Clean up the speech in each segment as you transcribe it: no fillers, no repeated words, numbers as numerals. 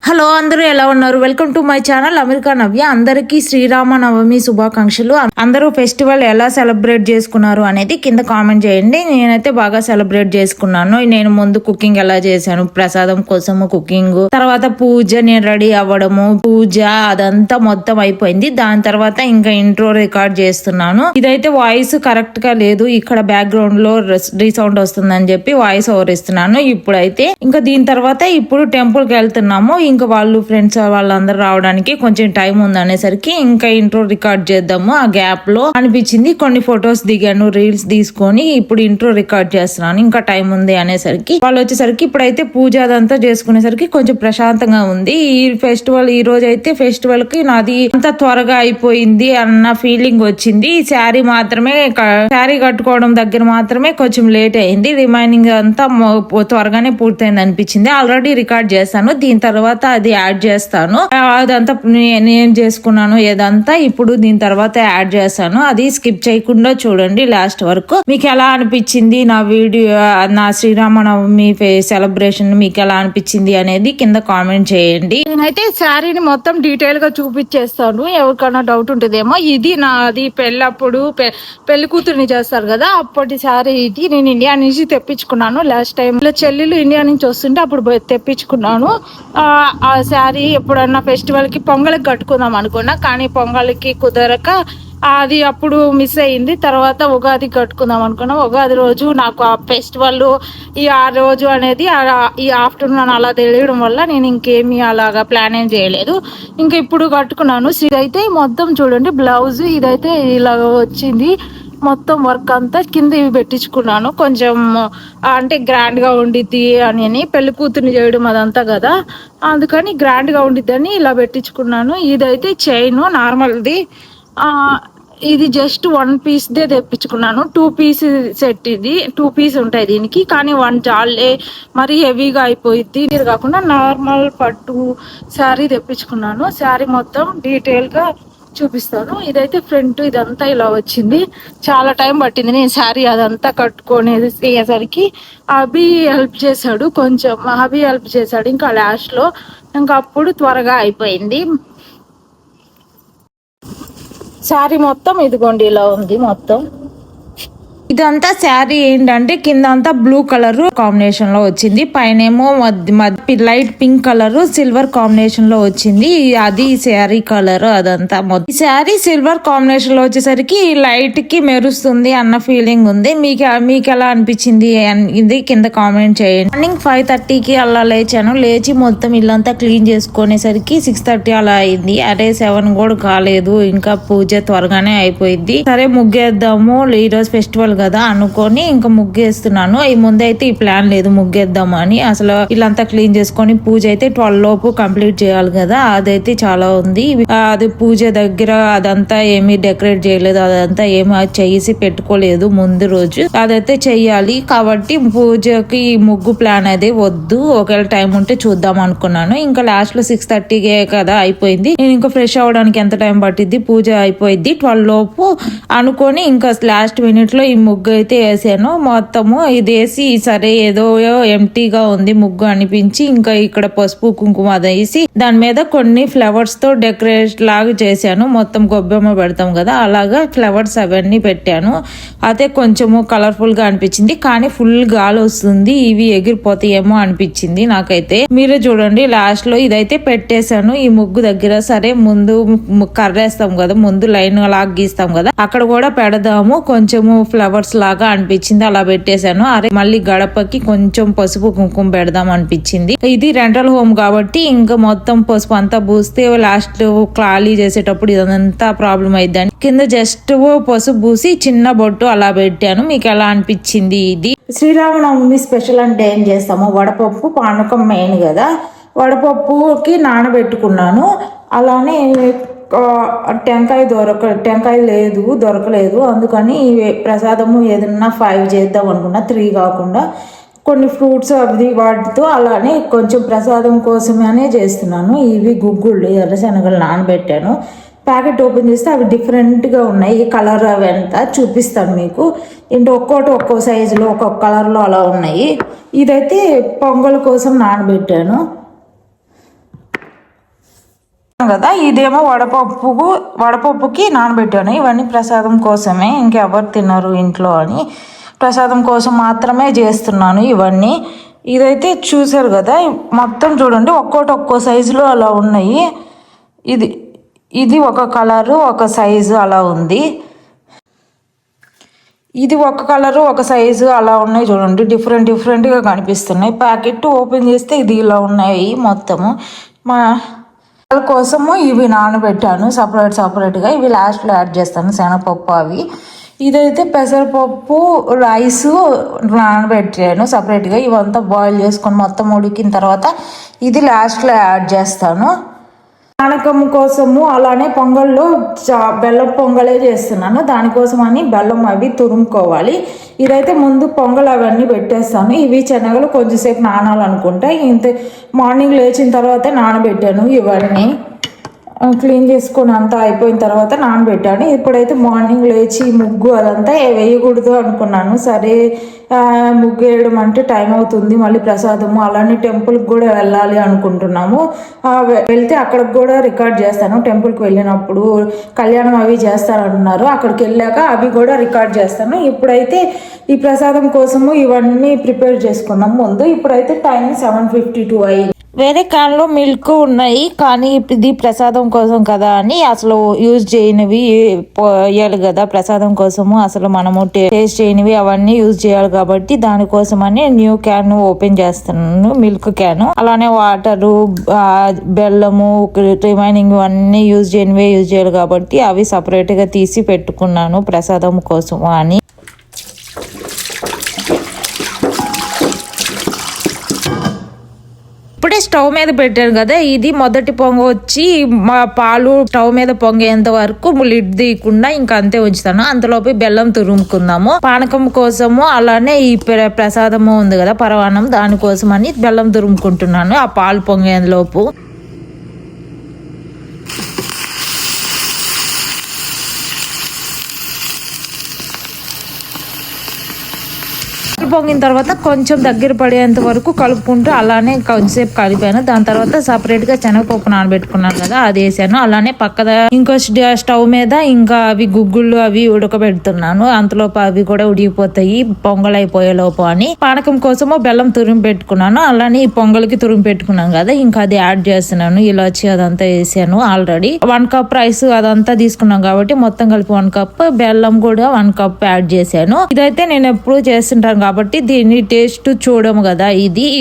Hello అందరూ ఎలా ఉన్నారు? Welcome to my channel America Navya. అందరికీ శ్రీరామనవమి శుభాకాంక్షలు. అందరూ ఫెస్టివల్ ఎలా సెలబ్రేట్ చేసుకున్నారు అనేది కింద కామెంట్ చేయండి. నేనైతే బాగా సెలబ్రేట్ చేసుకున్నాను. నేను ముందు కుకింగ్ ఎలా చేశాను, ప్రసాదం కోసము కుకింగ్, తర్వాత పూజ, నేను రెడీ అవ్వడము, పూజ అదంతా మొత్తం అయిపోయింది. దాని తర్వాత ఇంకా ఇంట్రో రికార్డ్ చేస్తున్నాను. ఇదైతే వాయిస్ కరెక్ట్ గా లేదు, ఇక్కడ బ్యాక్గ్రౌండ్ లో రీసౌండ్ వస్తుందని చెప్పి వాయిస్ ఓవర్ ఇస్తున్నాను. ఇప్పుడైతే ఇంకా దీని తర్వాత ఇప్పుడు టెంపుల్ కి వెళ్తున్నాము. ఇంకా వాళ్ళు ఫ్రెండ్స్ వాళ్ళందరూ రావడానికి కొంచెం టైం ఉంది అనేసరికి ఇంకా ఇంట్రో రికార్డ్ చేద్దాము. ఆ గ్యాప్ లో అనిపించింది, కొన్ని ఫొటోస్ దిగాను, రీల్స్ తీసుకొని ఇప్పుడు ఇంట్రో రికార్డ్ చేస్తున్నాను. ఇంకా టైం ఉంది అనేసరికి వాళ్ళు వచ్చేసరికి ఇప్పుడైతే పూజ అదంతా చేసుకునేసరికి కొంచెం ప్రశాంతంగా ఉంది. ఈ ఫెస్టివల్ ఈ రోజు అయితే ఫెస్టివల్ కి నాది అంత త్వరగా అయిపోయింది అన్న ఫీలింగ్ వచ్చింది. శారీ మాత్రమే, శారీ కట్టుకోవడం దగ్గర మాత్రమే కొంచెం లేట్ అయింది. రిమైనింగ్ అంతా త్వరగానే పూర్తయింది అనిపించింది. ఆల్రెడీ రికార్డ్ చేస్తాను, దీని తర్వాత అది యాడ్ చేస్తాను. అదంతా నేను చేసుకున్నాను ఏదంతా ఇప్పుడు దీని తర్వాత యాడ్ చేస్తాను. అది స్కిప్ చేయకుండా చూడండి లాస్ట్ వరకు. మీకు ఎలా అనిపించింది నా వీడియో, నా శ్రీరామనవమి సెలబ్రేషన్ మీకు ఎలా అనిపించింది అనేది కింద కామెంట్ చేయండి. నేనైతే శారీని మొత్తం డీటెయిల్ గా చూపించేస్తాను, ఎవరికైనా డౌట్ ఉంటుందేమో. ఇది నాది పెళ్ళప్పుడు పెళ్లి కూతురుని చేస్తారు కదా, అప్పటి శారీ ఇది. నేను ఇండియా నుంచి తెప్పించుకున్నాను లాస్ట్ టైం. చెల్లెలు ఇండియా నుంచి వస్తుంటే అప్పుడు తెప్పించుకున్నాను. ఆ శారీ ఎప్పుడన్నా ఫెస్టివల్ కి పొంగల్కి కట్టుకుందాం అనుకున్నా, కానీ పొంగల్కి కుదరక అది అప్పుడు మిస్ అయింది. తర్వాత ఉగాది కట్టుకుందాం అనుకున్నా. ఉగాది రోజు నాకు ఆ ఫెస్టివల్ ఆ రోజు అనేది ఈ ఆఫ్టర్నూన్ అలా తెలియడం వల్ల నేను ఇంకేమీ అలాగా ప్లాన్ ఏం చేయలేదు. ఇంకా ఇప్పుడు కట్టుకున్నాను. ఇదైతే మొత్తం చూడండి బ్లౌజ్, ఇదైతే ఇలాగ వచ్చింది. మొత్తం వర్క్ అంతా కింద ఇవి పెట్టించుకున్నాను. కొంచెం అంటే గ్రాండ్ గా ఉండిద్ది అని, పెళ్లి కూతుర్ని చేయడం అదంతా కదా, అందుకని గ్రాండ్ గా ఉండిద్ది అని ఇలా పెట్టించుకున్నాను. ఇదైతే చైన్ నార్మల్ది, ఇది జస్ట్ 1 పీస్ దే తెప్పించుకున్నాను. 2 పీస్ సెట్, ఇది 2 పీస్ ఉంటాయి దీనికి, కానీ 1 జాలే మరీ హెవీగా అయిపోయింది. ఇది కాకుండా నార్మల్ పట్టు శారీ తెప్పించుకున్నాను. శారీ మొత్తం డీటెయిల్ గా చూపిస్తాను. ఇదైతే ఫ్రంట్ ఇదంతా ఇలా వచ్చింది. చాలా టైం పట్టింది నేను శారీ అదంతా కట్టుకునేసరికి. అభి హెల్ప్ చేశాడు కొంచెం, అభి హెల్ప్ చేశాడు ఇంకా లాస్ట్ లో. ఇంకా అప్పుడు త్వరగా అయిపోయింది. శారీ మొత్తం ఇదిగోండి ఇలా ఉంది మొత్తం. ఇదంతా శారీ ఏంటంటే కింద అంతా బ్లూ కలర్ కాంబినేషన్ లో వచ్చింది, పైన ఏమో light pink colour silver combination లో వచ్చింది. అది శారీ కలర్ అదంతా. ఈ శారీ సిల్వర్ కాంబినేషన్ లో వచ్చేసరికి లైట్ కి మెరుస్తుంది అన్న ఫీలింగ్ ఉంది. మీకు ఎలా అనిపించింది ఇది కింద కామెంట్ చేయండి. మార్నింగ్ 5:30కి అలా లేచాను. లేచి మొత్తం ఇల్లంతా క్లీన్ చేసుకునేసరికి 6:30 అలా అయింది. అరే 7 కూడా కాలేదు, ఇంకా పూజ త్వరగానే అయిపోయింది. సరే ముగ్గేద్దాము, ఈరోజు ఫెస్టివల్ కదా అనుకొని ఇంకా ముగ్గేస్తున్నాను. ఈ ముందైతే ఈ ప్లాన్ లేదు ముగ్గేద్దాము అని. అసలు ఇల్లంతా క్లీన్ చేసుకొని పూజ అయితే 12 లోపు కంప్లీట్ చేయాలి కదా, అదైతే చాలా ఉంది. అది పూజ దగ్గర అదంతా ఏమీ డెకరేట్ చేయలేదు, అదంతా ఏమీ చేసి పెట్టుకోలేదు ముందు రోజు. అదైతే చెయ్యాలి కాబట్టి పూజకి ముగ్గు ప్లాన్ అయితే వద్దు, ఒకవేళ టైం ఉంటే చూద్దాం అనుకున్నాను. ఇంకా లాస్ట్ లో 6:30కే కదా అయిపోయింది. నేను ఇంకా ఫ్రెష్ అవ్వడానికి ఎంత టైం పట్టింది, పూజ అయిపోయింది 12 లోపు అనుకొని ఇంకా లాస్ట్ మినిట్ లో ఈ ముగ్గు అయితే వేసాను. మొత్తము ఇది వేసి సరే ఏదో ఎంటీగా ఉంది ముగ్గు అనిపించి ఇంకా ఇక్కడ పసుపు కుంకుమ అది వేసి దాని మీద కొన్ని ఫ్లవర్స్ తో డెకరేట్ లాగా చేశాను. మొత్తం గొబ్బెమ్మ పెడతాం కదా అలాగా ఫ్లవర్స్ అవన్నీ పెట్టాను. అదే కొంచెము కలర్ఫుల్ గా అనిపించింది, కానీ ఫుల్ గాలి వస్తుంది, ఇవి ఎగిరిపోతాయేమో అనిపించింది నాకైతే. మీరే చూడండి లాస్ట్ లో ఇదైతే పెట్టేశాను ఈ ముగ్గు దగ్గర. సరే ముందు కర్రేస్తాం కదా, ముందు లైన్ లాగా గీస్తాం కదా, అక్కడ కూడా పెడదాము కొంచెము ఫ్లవర్స్ లాగా అనిపించింది, అలా పెట్టేశాను. అరే మళ్ళీ గడపకి కొంచెం పసుపు కుంకుమ పెడదాం అనిపించింది. ఇది రెంటల్ హోమ్ కాబట్టి ఇంకా మొత్తం పసుపు అంతా పూస్తే లాస్ట్ ఖాళీ చేసేటప్పుడు ఇదంతా ప్రాబ్లం అయిద్దని కింద జస్ట్ పసుపు పూసి చిన్న బొట్టు అలా పెట్టాను. మీకు ఎలా అనిపించింది ఇది? శ్రీరామనవమి స్పెషల్ అంటే ఏం చేస్తాము, వడపప్పు పానకం మెయిన్ కదా, వడపప్పుకి నానబెట్టుకున్నాను. అలానే టెంకాయ దొరకలేదు, అందుకని ప్రసాదము ఏదన్నా 5 చేద్దాం అనుకున్నా, 3 కాకుండా కొన్ని ఫ్రూట్స్ అవి వాటితో అలానే కొంచెం ప్రసాదం కోసమనే చేస్తున్నాను. ఇవి గుగ్గుళ్ళు ఎర్రశనగలు నానబెట్టాను. ప్యాకెట్ ఓపెన్ చేస్తే అవి డిఫరెంట్గా ఉన్నాయి, కలర్ అవి అంతా చూపిస్తాను మీకు. ఏంటి ఒక్కో సైజులో ఒక్కొక్క కలర్లో అలా ఉన్నాయి. ఇదైతే పొంగల్ కోసం నానబెట్టాను. కదా, ఇదేమో వడపప్పుకి నానబెట్టాను. ఇవన్నీ ప్రసాదం కోసమే, ఇంకెవరు తినరు ఇంట్లో అని ప్రసాదం కోసం మాత్రమే చేస్తున్నాను ఇవన్నీ. ఇదైతే చూసారు కదా, మొత్తం చూడండి ఒక్కో సైజులో అలా ఉన్నాయి. ఇది ఒక కలరు ఒక సైజు అలా ఉంది. ఇది ఒక కలరు ఒక సైజు అలా ఉన్నాయి చూడండి, డిఫరెంట్గా కనిపిస్తున్నాయి. ప్యాకెట్ ఓపెన్ చేస్తే ఇది ఇలా ఉన్నాయి మొత్తము. మా వాళ్ళ కోసము ఇవి నానబెట్టాను సపరేట్గా. ఇవి లాస్ట్లో యాడ్ చేస్తాను, శనగపప్పు అవి. ఇదైతే పెసరపప్పు రైస్ నానబెట్టాను సపరేట్గా. ఇవంతా బాయిల్ చేసుకొని మొత్తం ఉడికిన తర్వాత ఇది లాస్ట్లో యాడ్ చేస్తాను. పానకం కోసము అలానే పొంగల్లో బెల్లం పొంగలే చేస్తున్నాను. దానికోసం అని బెల్లం అవి తురుముకోవాలి. ఇదైతే ముందు పొంగల్ అవన్నీ పెట్టేస్తాను. ఇవి శనగలు కొంచెంసేపు నానాలనుకుంటా. ఇంత మార్నింగ్ లేచిన తర్వాత నానబెట్టాను. ఇవన్నీ క్లీన్ చేసుకొని అంతా అయిపోయిన తర్వాత నానబెట్టాను. ఇప్పుడైతే మార్నింగ్ లేచి ముగ్గు అదంతా వేయకూడదు అనుకున్నాను. సరే ముగ్గు వేయడం అంటే టైం అవుతుంది, మళ్ళీ ప్రసాదము అలానే టెంపుల్కి కూడా వెళ్ళాలి అనుకుంటున్నాము. వెళ్తే అక్కడికి కూడా రికార్డ్ చేస్తాను. టెంపుల్కి వెళ్ళినప్పుడు కళ్యాణం అవి చేస్తారంటున్నారు, అక్కడికి వెళ్ళాక అవి కూడా రికార్డ్ చేస్తాను. ఇప్పుడైతే ఈ ప్రసాదం కోసము ఇవన్నీ ప్రిపేర్ చేసుకున్నాం ముందు. ఇప్పుడైతే టైం 7:52 అయ్యింది. వేరే క్యాన్లో మిల్క్ ఉన్నాయి, కానీ ఇది ప్రసాదం కోసం కదా అని అసలు యూజ్ చేయనివి పోయాలి కదా ప్రసాదం కోసము. అసలు మనము టేస్ట్ చేయనివి అవన్నీ యూజ్ చేయాలి కాబట్టి దానికోసమని న్యూ క్యాన్ ఓపెన్ చేస్తున్నాను, మిల్క్ క్యాన్. అలానే వాటరు, బెల్లము, రిమైనింగ్ అన్నీ యూజ్ చేయనివే యూజ్ చేయాలి కాబట్టి అవి సపరేట్గా తీసి పెట్టుకున్నాను ప్రసాదం కోసము అని. ఇప్పుడే స్టవ్ మీద పెట్టాను కదా, ఇది మొదటి పొంగ వచ్చి మా పాలు స్టవ్ మీద పొంగేంత వరకు లిడ్ తీయకుండా ఇంకా అంతే ఉంచుతాను. అంతలోపు బెల్లం తురుముకుందాము పానకం కోసము. అలానే ఈ ప్రసాదము ఉంది కదా పరవాన్నం, దానికోసం అని బెల్లం తురుముకుంటున్నాను ఆ పాలు పొంగేంతలోపు. పొంగిన తర్వాత కొంచెం దగ్గర పడేంత వరకు కలుపుకుంటూ అలానే కొంచెంసేపు కలిపాను. దాని తర్వాత సపరేట్ గా శనగపప్పు నానబెట్టుకున్నాను కదా, అది వేసాను. అలానే పక్కన ఇంకో స్టవ్ మీద ఇంకా అవి గుగ్గుళ్ళు అవి ఉడకబెడుతున్నాను. అంతలోపు అవి కూడా ఉడికిపోతాయి పొంగల్ అయిపోయేలోపు అని. పానకం కోసము బెల్లం తురిమి పెట్టుకున్నాను. అలానే ఈ పొంగల్కి తురిమి పెట్టుకున్నాను కదా, ఇంకా అది యాడ్ చేస్తున్నాను. ఇలాచి అదంతా వేసాను. ఆల్రెడీ 1 కప్ రైస్ అదంతా తీసుకున్నాం కాబట్టి మొత్తం కలిపి 1 కప్, బెల్లం కూడా 1 కప్ యాడ్ చేశాను. ఇదైతే నేను ఎప్పుడు చేస్తుంటాను కాబట్టి దీన్ని టేస్ట్ చూడము కదా,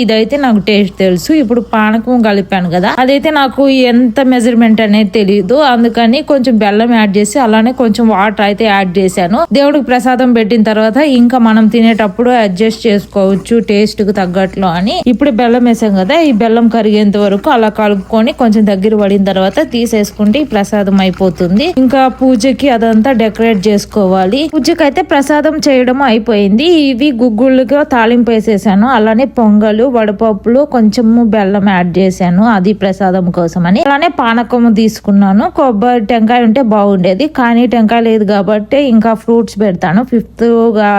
ఇదైతే నాకు టేస్ట్ తెలుసు. ఇప్పుడు పానకం కలిపాను కదా, అదైతే నాకు ఎంత మెజర్మెంట్ అనేది తెలియదు. అందుకని కొంచెం బెల్లం యాడ్ చేసి అలానే కొంచెం వాటర్ అయితే యాడ్ చేశాను. దేవుడికి ప్రసాదం పెట్టిన తర్వాత ఇంకా మనం తినేటప్పుడు అడ్జస్ట్ చేసుకోవచ్చు టేస్ట్ కు తగ్గట్లు అని. ఇప్పుడు బెల్లం వేసాం కదా, ఈ బెల్లం కరిగేంత వరకు అలా కలుపుకొని కొంచెం దగ్గర పడిన తర్వాత తీసేసుకుంటే ఈ ప్రసాదం అయిపోతుంది. ఇంకా పూజకి అదంతా డెకరేట్ చేసుకోవాలి. పూజకి అయితే ప్రసాదం చేయడం అయిపోయింది. ఇవి గుగ్గుళ్ళుగా తాలింపు వేసేసాను. అలానే పొంగలు, వడపప్పులు, కొంచెము బెల్లం యాడ్ చేశాను, అది ప్రసాదం కోసం అని. అలానే పానకం తీసుకున్నాను. కొబ్బరి టెంకాయ ఉంటే బాగుండేది, కానీ టెంకాయ లేదు కాబట్టి ఇంకా ఫ్రూట్స్ పెడతాను. 5th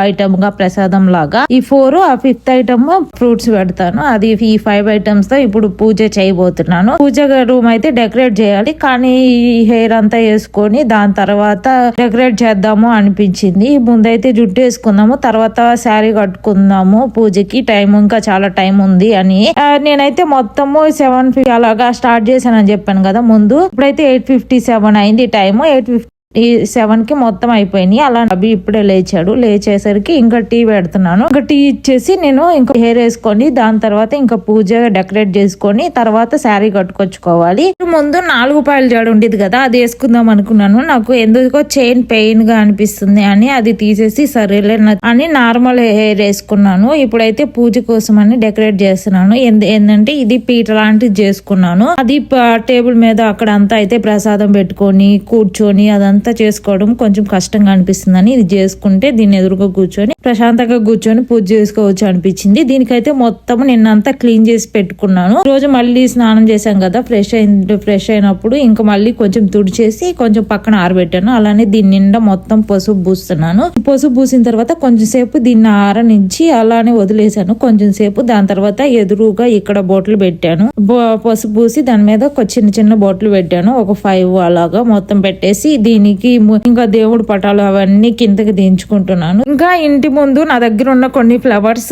ఐటమ్ గా ప్రసాదం లాగా ఈ 4, ఆ 5th ఐటమ్ ఫ్రూట్స్ పెడతాను. అది ఈ 5 ఐటమ్స్ తో ఇప్పుడు పూజ చేయబోతున్నాను. పూజ రూమ్ అయితే డెకరేట్ చేయాలి, కానీ ఈ హెయిర్ అంతా వేసుకొని దాని తర్వాత డెకరేట్ చేద్దాము అనిపించింది. ముందైతే జుట్టు వేసుకుందాము, తర్వాత శారీ కట్టుకుందాము పూజకి, టైం ఇంకా చాలా టైం ఉంది అని. నేనైతే మొత్తము 7:50 అలాగా స్టార్ట్ చేశానని చెప్పాను కదా ముందు. ఇప్పుడైతే 8:57 అయింది టైము. 8:57కి మొత్తం అయిపోయినాయి. అలా అభి ఇప్పుడే లేచాడు. లేచేసరికి ఇంకా టీ పెడుతున్నాను. ఇంకా టీ ఇచ్చేసి నేను ఇంకా హెయిర్ వేసుకొని దాని తర్వాత ఇంకా పూజ డెకరేట్ చేసుకొని తర్వాత శారీ కట్టుకొచ్చుకోవాలి. ముందు 4 పాయల జాడ ఉండేది కదా, అది వేసుకుందాం అనుకున్నాను. నాకు ఎందుకో చైన్ పెయిన్ గా అనిపిస్తుంది అని అది తీసేసి సరేలే అని నార్మల్ హెయిర్ వేసుకున్నాను. ఇప్పుడైతే పూజ కోసం అని డెకరేట్ చేస్తున్నాను. ఏంటంటే ఇది పీట లాంటిది చేసుకున్నాను. అది టేబుల్ మీద అక్కడ అంతా అయితే ప్రసాదం పెట్టుకొని కూర్చొని అదంతా ఇదంతా చేసుకోవడం కొంచెం కష్టంగా అనిపిస్తుందని ఇది చేసుకుంటే దీన్ని ఎదురుగా కూర్చొని ప్రశాంతంగా కూర్చొని పూజ చేసుకోవచ్చు అనిపించింది. దీనికైతే మొత్తం నిన్నంతా క్లీన్ చేసి పెట్టుకున్నాను. రోజు మళ్ళీ స్నానం చేశాం కదా, ఫ్రెష్ అయినప్పుడు ఇంకా మళ్ళీ కొంచెం తుడిచేసి కొంచెం పక్కన ఆరబెట్టాను. అలానే దీని నిండా మొత్తం పసుపు పూస్తున్నాను. పసుపు పూసిన తర్వాత కొంచెం సేపు దీన్ని ఆరనించి అలానే వదిలేసాను కొంచెం సేపు. దాని తర్వాత ఎదురుగా ఇక్కడ బొట్లు పెట్టాను. పసుపు పూసి దాని మీద చిన్న చిన్న బొట్లు పెట్టాను, ఒక 5 అలాగా మొత్తం పెట్టేసి దీనికి ఇంకా దేవుడు పటాలు అవన్నీ కిందకి దించుకుంటున్నాను. ఇంకా ఇంటి ముందు నా దగ్గర ఉన్న కొన్ని ఫ్లవర్స్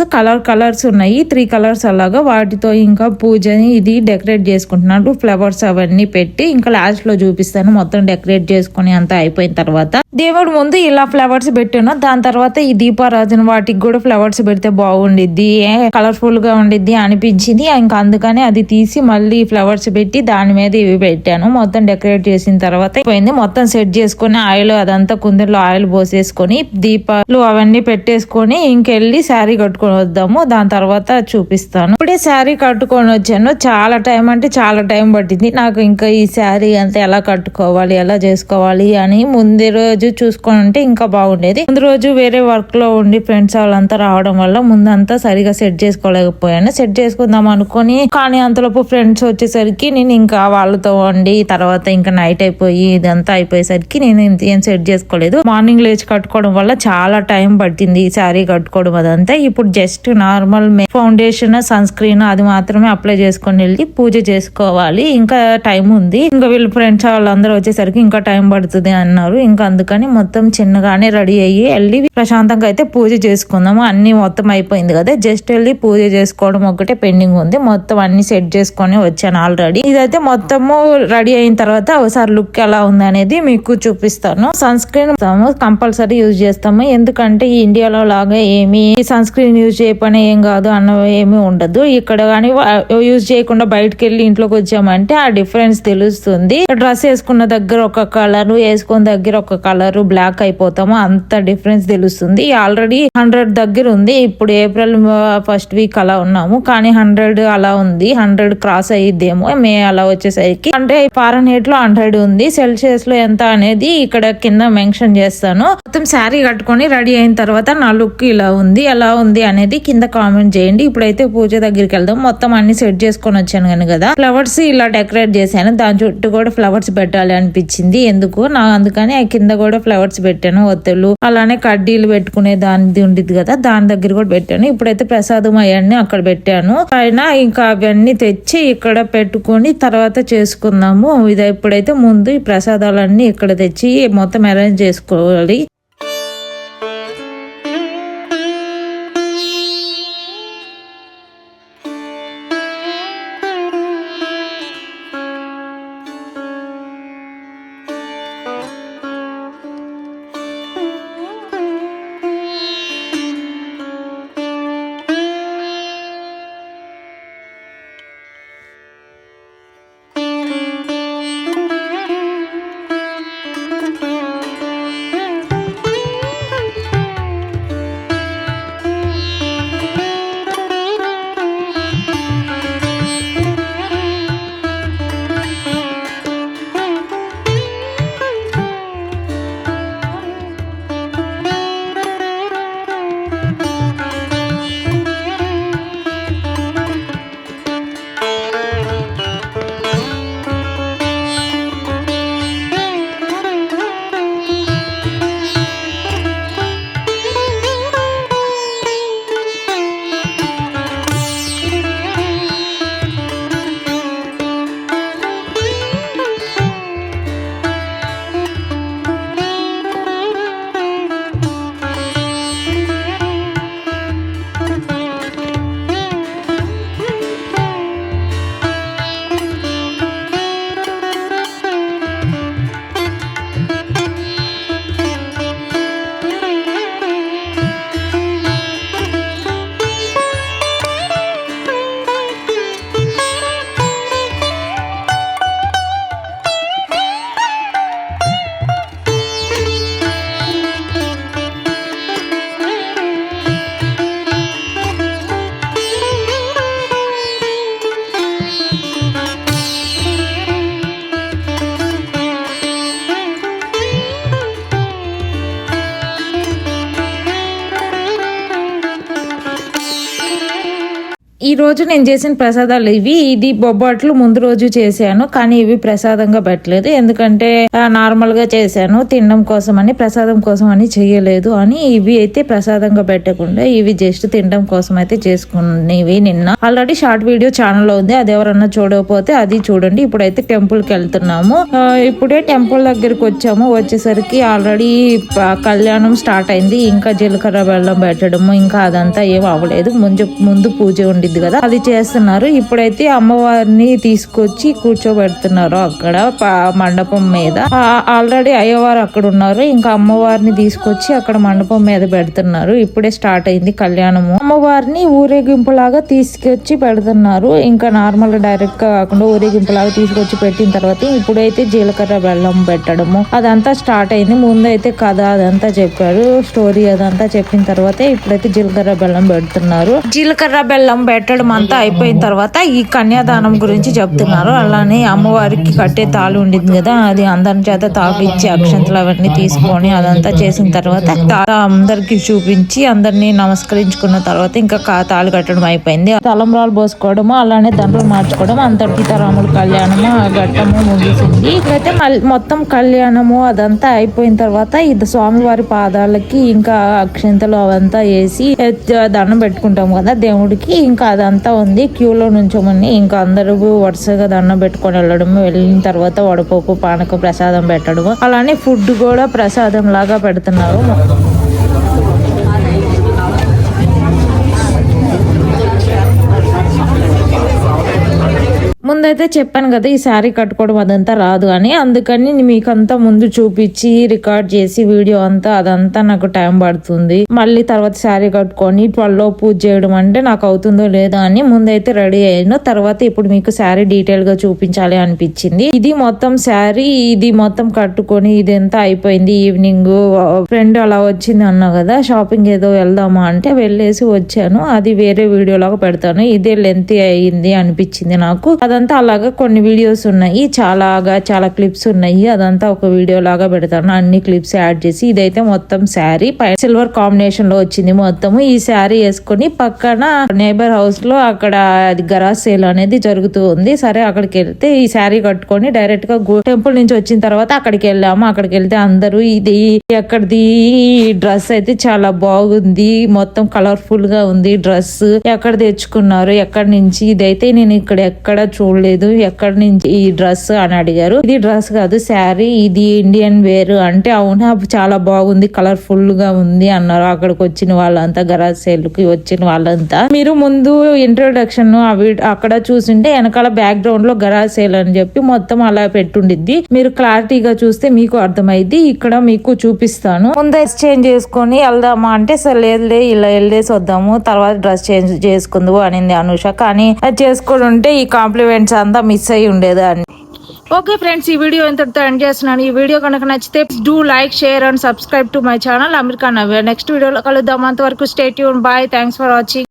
కలర్స్ ఉన్నాయి, 3 కలర్స్ అలాగా, వాటితో ఇంకా పూజని ఇది డెకరేట్ చేసుకుంటున్నాను. ఫ్లవర్స్ అవన్నీ పెట్టి ఇంకా లాస్ట్ లో చూపిస్తాను మొత్తం డెకరేట్ చేసుకుని అంతా అయిపోయిన తర్వాత. దేవుడి ముందు ఇలా ఫ్లవర్స్ పెట్టాను. దాని తర్వాత ఈ దీపారాధన వాటికి కూడా ఫ్లవర్స్ పెడితే బాగుండిద్ది, కలర్ఫుల్ గా ఉండిద్ది అనిపించింది. ఇంకా అందుకని అది తీసి మళ్ళీ ఫ్లవర్స్ పెట్టి దాని మీద ఇవి పెట్టాను. మొత్తం డెకరేట్ చేసిన తర్వాత పోయింది. మొత్తం సెట్ చేసుకుని ఆయిల్ అదంతా కుందరిలో ఆయిల్ పోసేసుకొని దీపాలు అవన్నీ పెట్టేసుకొని ఇంకెళ్ళి శారీ కట్టుకొని వద్దాము. దాని తర్వాత చూపిస్తాను. ఇప్పుడే శారీ కట్టుకొని వచ్చాను. చాలా టైం అంటే చాలా టైం పట్టింది నాకు. ఇంకా ఈ శారీ అంతా ఎలా కట్టుకోవాలి ఎలా చేసుకోవాలి అని ముందే రోజు చూసుకొని ఉంటే ఇంకా బాగుండేది. ముందు రోజు వేరే వర్క్ లో ఉండి ఫ్రెండ్స్ వాళ్ళంతా రావడం వల్ల ముందంతా సరిగా సెట్ చేసుకోలేకపోయాను. సెట్ చేసుకుందాం అనుకొని కానీ అంతలోపు ఫ్రెండ్స్ వచ్చేసరికి నేను ఇంకా వాళ్ళతో వండి తర్వాత ఇంకా నైట్ అయిపోయి ఇదంతా అయిపోయేసరికి నేను ఏం సెట్ చేసుకోలేదు. మార్నింగ్ లేచి కట్టుకోవడం వల్ల చాలా టైం పట్టింది ఈ శారీ కట్టుకోవడం అదంతా. ఇప్పుడు just normal foundation sunscreen అది మాత్రమే అప్లై చేసుకొని వెళ్ళి పూజ చేసుకోవాలి. ఇంకా టైం ఉంది. ఇంకా వీళ్ళు ఫ్రెండ్స్ వాళ్ళందరూ వచ్చేసరికి ఇంకా టైం పడుతుంది అన్నారు. ఇంకా అందుకని మొత్తం చిన్నగానే రెడీ అయ్యి వెళ్ళి ప్రశాంతంగా అయితే పూజ చేసుకుందాము. అన్ని మొత్తం అయిపోయింది కదా, జస్ట్ వెళ్ళి పూజ చేసుకోవడం ఒకటే పెండింగ్ ఉంది. మొత్తం అన్ని సెట్ చేసుకొని వచ్చాను ఆల్రెడీ. ఇదైతే మొత్తము రెడీ అయిన తర్వాత ఒకసారి లుక్ ఎలా ఉంది అనేది మీకు చూపిస్తాను. సన్ స్క్రీన్ కంపల్సరీ యూజ్ చేస్తాము, ఎందుకంటే ఈ ఇండియాలో లాగా ఏమి సన్ స్క్రీన్ యూజ్ చేయకపోయినా ఏం కాదు అన్న ఏమీ ఉండదు. ఇక్కడ కానీ యూజ్ చేయకుండా బయటకు వెళ్ళి ఇంట్లోకి వచ్చామంటే ఆ డిఫరెన్స్ తెలుస్తుంది. డ్రెస్ వేసుకున్న దగ్గర ఒక కలర్, వేసుకున్న దగ్గర ఒక కలర్ బ్లాక్ అయిపోతాము, అంత డిఫరెన్స్ తెలుస్తుంది. ఆల్రెడీ 100 దగ్గర ఉంది. ఇప్పుడు ఏప్రిల్ ఫస్ట్ వీక్ అలా ఉన్నాము, కానీ 100 అలా ఉంది. 100 క్రాస్ అయ్యిద్దేమో మే అలా వచ్చేసరికి. అంటే ఫారెన్హీట్ లో 100 ఉంది, సెల్సియస్ లో ఎంత అనేది ఇక్కడ కింద మెన్షన్ చేస్తాను. మొత్తం శారీ కట్టుకొని రెడీ అయిన తర్వాత నా లుక్ ఇలా ఉంది, ఎలా ఉంది అనేది కింద కామెంట్ చేయండి. ఇప్పుడైతే పూజ దగ్గరికి వెళ్దాం. మొత్తం అన్ని సెట్ చేసుకొని వచ్చాను కదా, ఫ్లవర్స్ ఇలా డెకరేట్ చేశాను. దాని చుట్టూ కూడా ఫ్లవర్స్ పెట్టాలి అనిపించింది ఎందుకు అందుకని కింద కూడా ఫ్లవర్స్ పెట్టాను, ఒత్తులు అలానే కడ్డీలు పెట్టుకునే దానిది ఉండిద్ది కదా, దాని దగ్గర కూడా పెట్టాను. ఇప్పుడైతే ప్రసాదం అవన్నీ అక్కడ పెట్టాను. అయినా ఇంకా అవన్నీ తెచ్చి ఇక్కడ పెట్టుకొని తర్వాత చేసుకుందాము. ఇప్పుడైతే ముందు ఈ ప్రసాదాలన్నీ ఇక్కడ తెచ్చి మొత్తం అరేంజ్ చేసుకోవాలి. ఈ రోజు నేను చేసిన ప్రసాదాలు ఇది బొబ్బట్లు ముందు రోజు చేశాను, కానీ ఇవి ప్రసాదంగా పెట్టలేదు. ఎందుకంటే నార్మల్ గా చేశాను తినడం కోసం అని, ప్రసాదం కోసం అని చెయ్యలేదు అని. ఇవి అయితే ప్రసాదంగా పెట్టకుండా ఇవి జస్ట్ తినడం కోసం అయితే చేసుకునేవి. నిన్న ఆల్రెడీ షార్ట్ వీడియో ఛానల్ లో ఉంది, అది ఎవరన్నా చూడకపోతే అది చూడండి. ఇప్పుడైతే టెంపుల్ కి వెళ్తున్నాము. ఇప్పుడే టెంపుల్ దగ్గరికి వచ్చాము. వచ్చేసరికి ఆల్రెడీ కళ్యాణం స్టార్ట్ అయింది. ఇంకా జీలకర్ర బెల్లం పెట్టడము ఇంకా అదంతా ఏం అవ్వలేదు. ముందు పూజ ఉండిద్ది కదా, అది చేస్తున్నారు. ఇప్పుడైతే అమ్మవారిని తీసుకొచ్చి కూర్చోబెడుతున్నారు అక్కడ మండపం మీద. ఆల్రెడీ అయ్యవారు అక్కడ ఉన్నారు, ఇంకా అమ్మవారిని తీసుకొచ్చి అక్కడ మండపం మీద పెడుతున్నారు. ఇప్పుడే స్టార్ట్ అయింది కళ్యాణము. అమ్మవారిని ఊరేగింపులాగా తీసుకొచ్చి పెడుతున్నారు. ఇంకా నార్మల్ డైరెక్ట్ గా కాకుండా ఊరేగింపులాగా తీసుకొచ్చి పెట్టిన తర్వాత ఇప్పుడైతే జీలకర్ర బెల్లం పెట్టడము అదంతా స్టార్ట్ అయింది. ముందైతే కథ అదంతా చెప్పారు, స్టోరీ అదంతా చెప్పిన తర్వాత ఇప్పుడైతే జీలకర్ర బెల్లం పెడుతున్నారు. జీలకర్ర బెల్లం పెట్టడం అంతా అయిపోయిన తర్వాత ఈ కన్యాదానం గురించి చెప్తున్నారు. అలానే అమ్మవారికి కట్టే తాళి ఉండింది కదా, అది అందరి చేత తాపిచ్చి అక్షంతలు అవన్నీ తీసుకొని అదంతా చేసిన తర్వాత అందరికి చూపించి అందరినీ నమస్కరించుకున్న తర్వాత ఇంకా తాళి కట్టడం అయిపోయింది. తలంబ్రాలు పోసుకోవడము అలానే దండలు మార్చుకోవడం అంతటి సీతారాముల కళ్యాణము ఘట్టము ముగిసింది. ఇక్కడైతే మొత్తం కళ్యాణము అదంతా అయిపోయిన తర్వాత ఇది స్వామివారి పాదాలకి ఇంకా అక్షంతలు అవంతా వేసి దండం పెట్టుకుంటాం కదా దేవుడికి. ఇంకా అదంతా ఉంది, క్యూలో నుంచోమని ఇంకా అందరూ వరుసగా దండం పెట్టుకొని వెళ్ళడము. వెళ్ళిన తర్వాత వడపప్పు పానకం ప్రసాదం పెట్టడము, అలానే ఫుడ్ కూడా ప్రసాదం లాగా పెడుతున్నారు. ముందైతే చెప్పాను కదా ఈ శారీ కట్టుకోవడం అదంతా రాదు అని, అందుకని మీకంతా ముందు చూపించి రికార్డ్ చేసి వీడియో అంతా అదంతా నాకు టైం పడుతుంది. మళ్ళీ తర్వాత శారీ కట్టుకొని 12 పూజ చేయడం అంటే నాకు అవుతుందో లేదో అని ముందైతే రెడీ అయ్యాను. తర్వాత ఇప్పుడు మీకు శారీ డీటెయిల్ గా చూపించాలి అనిపించింది. ఇది మొత్తం శారీ ఇది మొత్తం కట్టుకొని ఇదంతా అయిపోయింది. ఈవినింగ్ ఫ్రెండ్ అలా వచ్చింది అన్నా కదా, షాపింగ్ ఏదో వెళ్దామా అంటే వెళ్ళేసి వచ్చాను. అది వేరే వీడియో లాగా పెడతాను, ఇదే లెంత్ అయ్యింది అనిపించింది నాకు. అదంతా అలాగా కొన్ని వీడియోస్ ఉన్నాయి, చాలా క్లిప్స్ ఉన్నాయి. అదంతా ఒక వీడియో లాగా పెడతాను, అన్ని క్లిప్స్ యాడ్ చేసి. ఇదైతే మొత్తం శారీ పై సిల్వర్ కాంబినేషన్ లో వచ్చింది మొత్తము. ఈ శారీ వేసుకొని పక్కన నేబర్ హౌస్ లో అక్కడ గరాజ్ సేల్ అనేది జరుగుతూ ఉంది. సరే అక్కడికి వెళ్తే ఈ శారీ కట్టుకొని డైరెక్ట్ గా టెంపుల్ నుంచి వచ్చిన తర్వాత అక్కడికి వెళ్ళాము. అక్కడికి వెళ్తే అందరూ ఇది ఎక్కడిది డ్రెస్ అయితే చాలా బాగుంది, మొత్తం కలర్ఫుల్ గా ఉంది డ్రెస్, ఎక్కడ తెచ్చుకున్నారు ఎక్కడి నుంచి, ఇదైతే నేను ఇక్కడ ఎక్కడ చూడలేదు, ఎక్కడి నుంచి ఈ డ్రెస్ అని అడిగారు. ఇది డ్రెస్ కాదు శారీ, ఇది ఇండియన్ వేర్ అంటే అవునా చాలా బాగుంది కలర్ఫుల్ గా ఉంది అన్నారు అక్కడికి వచ్చిన వాళ్ళంతా, గరాజ్ సేల్ కి వచ్చిన వాళ్ళంతా. మీరు ముందు ఇంట్రొడక్షన్ అక్కడ చూసింటే వెనకాల బ్యాక్ గ్రౌండ్ లో గరాజ్ సేల్ అని చెప్పి మొత్తం అలా పెట్టుండిద్ది. మీరు క్లారిటీగా చూస్తే మీకు అర్థమైంది. ఇక్కడ మీకు చూపిస్తాను. ముందు ఎక్స్చేంజ్ చేసుకొని వెళ్దామా అంటే సరే లేదులే ఇలా వెళ్ళేసి వద్దాము తర్వాత డ్రెస్ చేంజ్ చేసుకుందాము అనింది అనుష. కానీ అది చేసుకొని ఉంటే ఈ కాంప్లిమెంట్స్ అంతా మిస్ అయ్యి ఉండేది అని. ఓకే ఫ్రెండ్స్, ఈ వీడియో ఎంతటితో ఎండ్ చేస్తున్నాను. ఈ వీడియో కనుక నచ్చితే do like share and subscribe to my channel America Navya. నెక్స్ట్ వీడియోలో కలుద్దాం. అంతవరకు stay tune. Bye, thanks for watching.